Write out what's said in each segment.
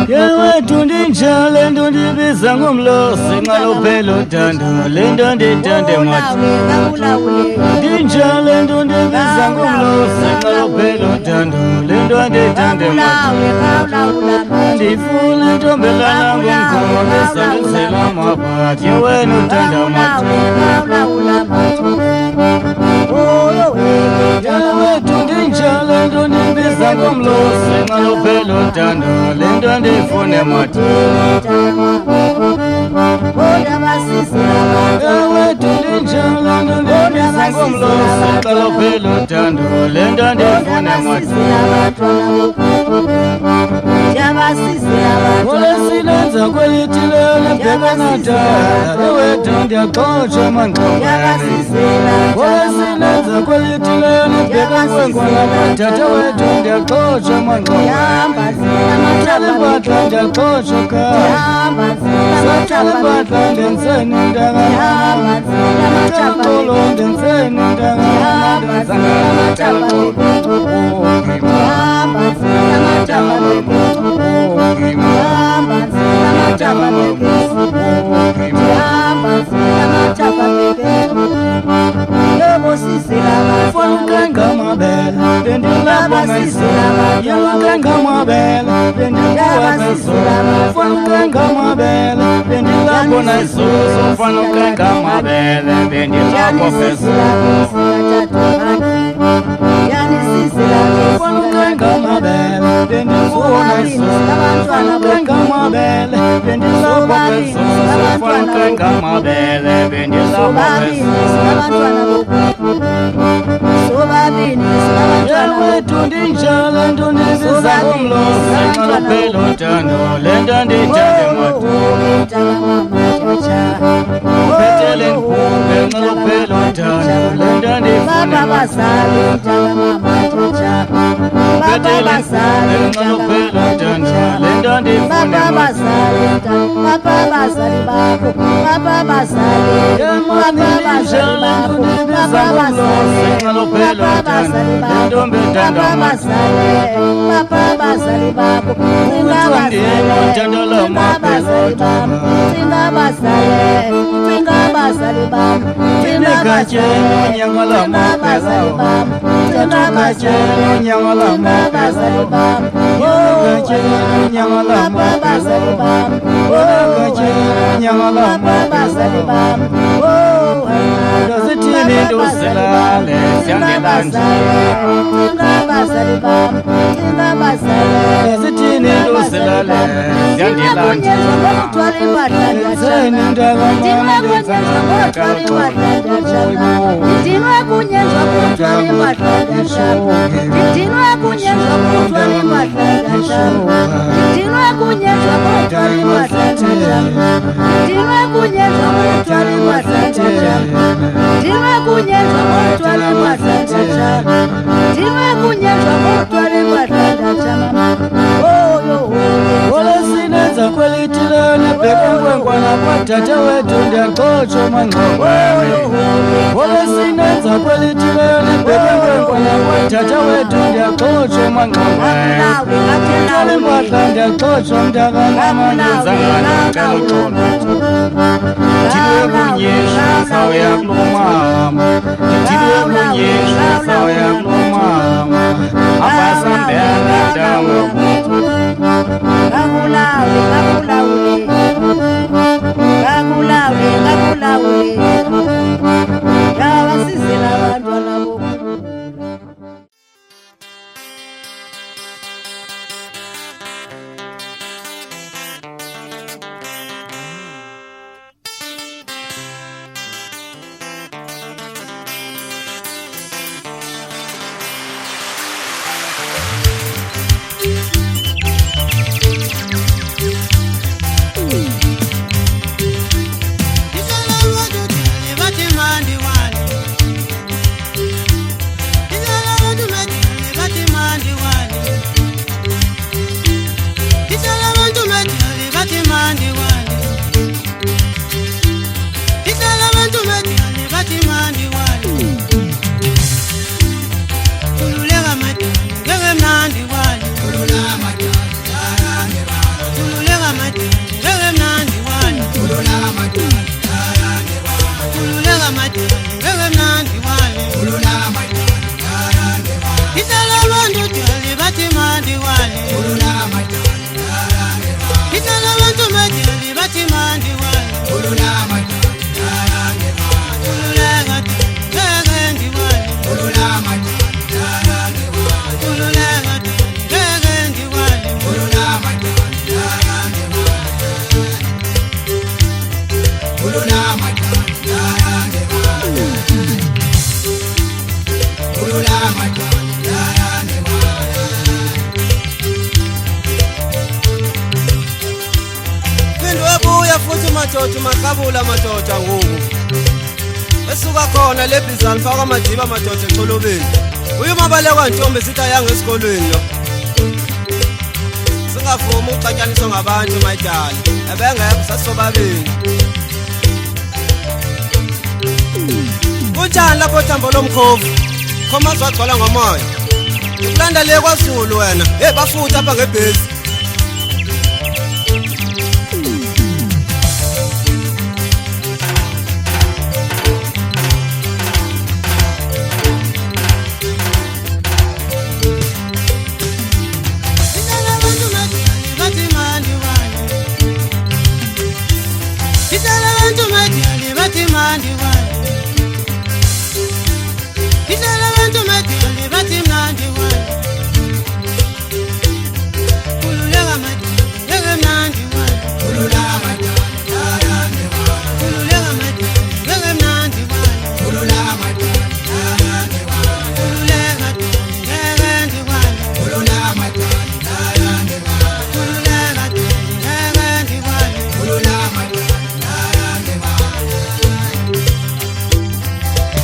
Yawe tundinja lendo ndibisa ngomlo singalo phelo dando lendo nditande mati Dinja lendo ndibisa ngomlo singalo phelo dando lendo nditande mati Ndifuna ntombelana ngomkhomo besalisela mapati Yawe notanda mati Yawe tundinja lendo ndibisa ngomlo singalo phelo dando lendo ndifune mati Yawe tundinja lendo ndibisa ngomlo singalo phelo dando lendo ndifune mati Olesilenza kwelitilele bhekanata Yawe tundya kocha manqobani Olesilenza kwelitilele bhekankwenkwana Tata we tundya kocha manqobani Satale mpatla ndya kocha kaya Satale mpatla ndenseni ndangana Satale kolo ndenseni ndangana Ndenzanga Yawe tundinja lendo ndibisa ngomlo singalo phelo dando lendo nditande mati Betele nkumbe ngalo phelo dando lendo ndifune mati Betele nkumbe ngalo phelo dando lendo ndifune mati Tata wetu ndya kocha manqobani Olesilenza kwelitilele bhekankwekwana Tata wetu ndya kocha manqobani Satale mpatla ndya kocha mntakana Ndenzanga kalutolo Tidwe kunyesha sawa ya kulumama Tidwe kunyesha sawa ya kulumama Abasambela damu wale kulula majani yayange wale kitala bantu majani bati mandi wale kulula majani yayange wale kulula majani yayange wale kulula majani yayange wale kulula majani yayange wale kulula majani yayange wale kulula majani yayange wale kulula majani yayange wale Buya futhi madoda Marhabula madoda ngoku esuka khona lebizana faka amadiba madoda eXholobeni uyumabale kwantombi sithi ayanga esikolweni lo singavuma uxatyaniswa ngabantu madyala ebengekho sasobabeni kunjani lapho thambo lomkhovu khoma zwagcwala ngamoya ukulanda le kwaZulu wena hey bafutha apha ngebhesi Mandi wale kitala bantu majali bati mandi wale kululega majali mandi wale kululega majali yayange wale kululega majali mandi wale kululega majali yayange wale kululega majali wale kululega majali yayange wale kululega majali wale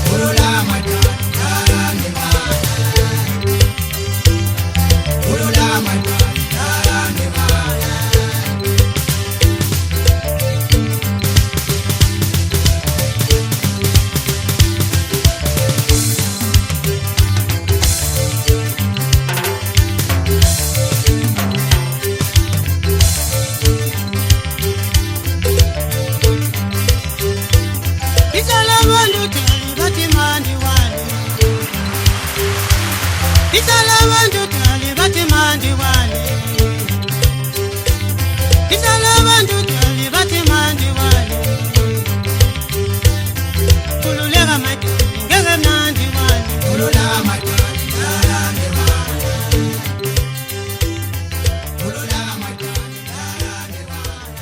kululega majali Kitala bantu tali bati mandi wale kitala bantu tali bati mandi wale kululega majani ngeke mandi wale kululega majani yayange wale kululega majani yayange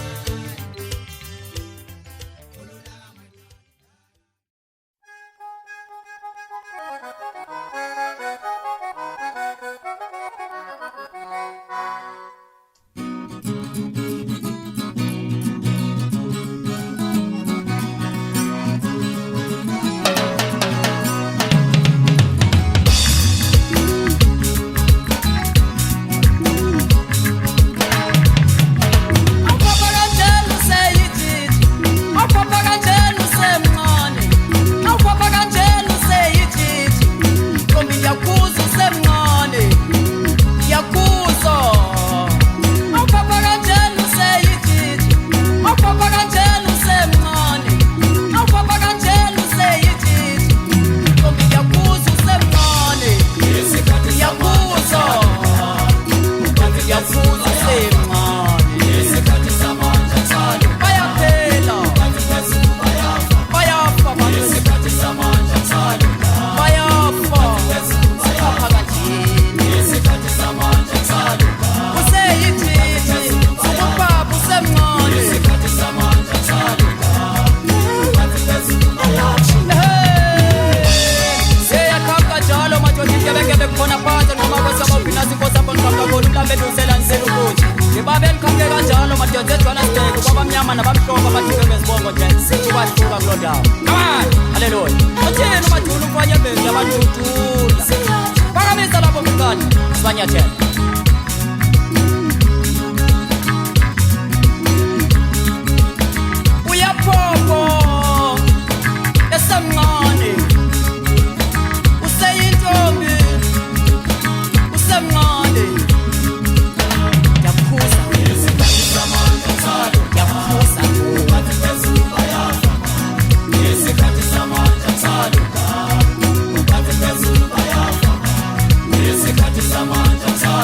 Samanja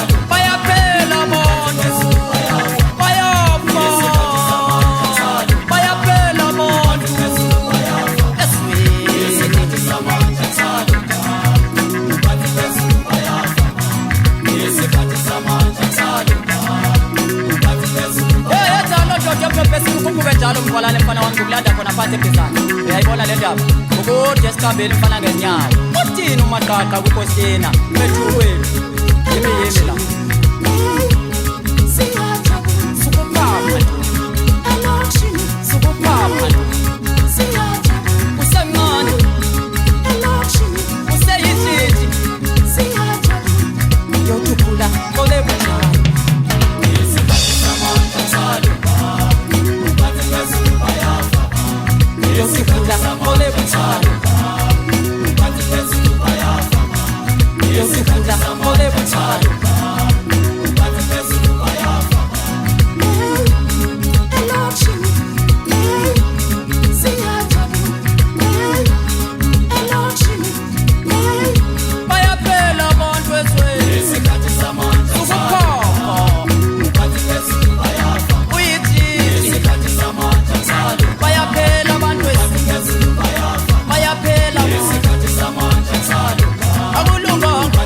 njalo umqwalane mfana wami kulanda khona phansi ebhizana uyayibona le ndaba ukuthi esikhambeni mfana ngenyawo uthini umaqaqa kukhosina wethu wethu yimi la sukupapa sukupapa usemncane useyithithi yokukhula kole butshana yosikula kole butshalo yosikula kole butshalo bayaphela abantu wesweni isikhathi samandla ukuphapha uyithi isikhathi samandla njalo bayaphela abantu wesweni bayaphela isikhathi samandla njalo akulunganga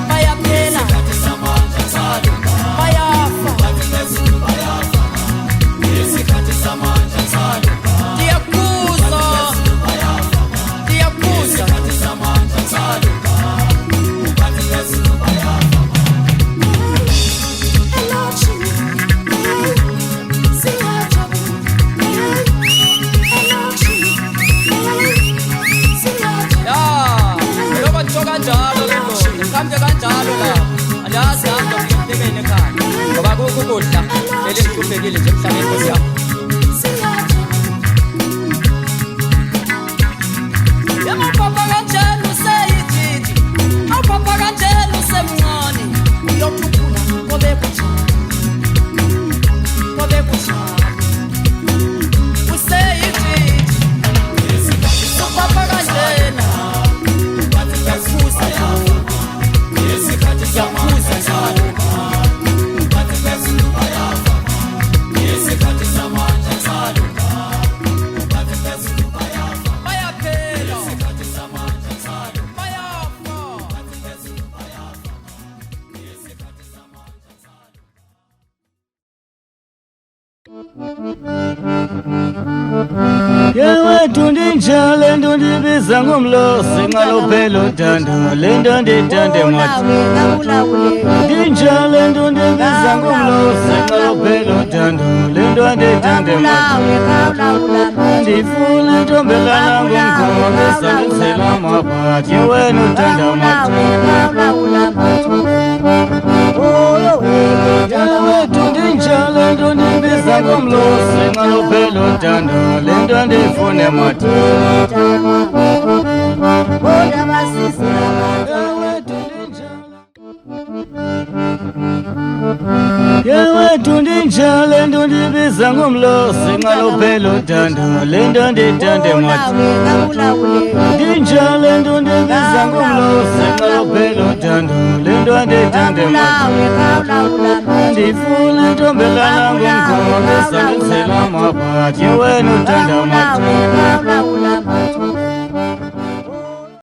bayaphela isikhathi samandla njalo bayafa isikhathi samandla njalo ndiyakuza isikhathi samandla njalo kanjalo ke ndoda mkambe kanjalo la andazi hamba ngiyekubekene ekhaya ngoba kukho ukudla elihluphekile nje emhlabeni Nkosi yami yema papa kanjalo useyithithi awupapa kanjalo usemncane uyothuphula kobe butshana useyithithi upapa kanjalo Yewe tundinjale ndundibiza ngomlosi ngalophelo uthando lento ndithande mwathi ndinjale ndundibiza ngomlosi ngalophelo uthando lento ndithande mwathi ndifuna intombelana ngomkhombe salisela amabhathi wena uthanda mwathi yewe tundinjale ndundibiza ngomlosi ngalophelo uthando lento ndifune mwathi yewe tundinjale ndundibiza ngomlosi ngalophelo uthando lento ndithande mwathi ndinjale ndundibiza ngomlosi ngalophelo uthando lento ndithande mwathi ndifuna intombelana ngomkhombe salisela amabhathi wena uthanda mwathi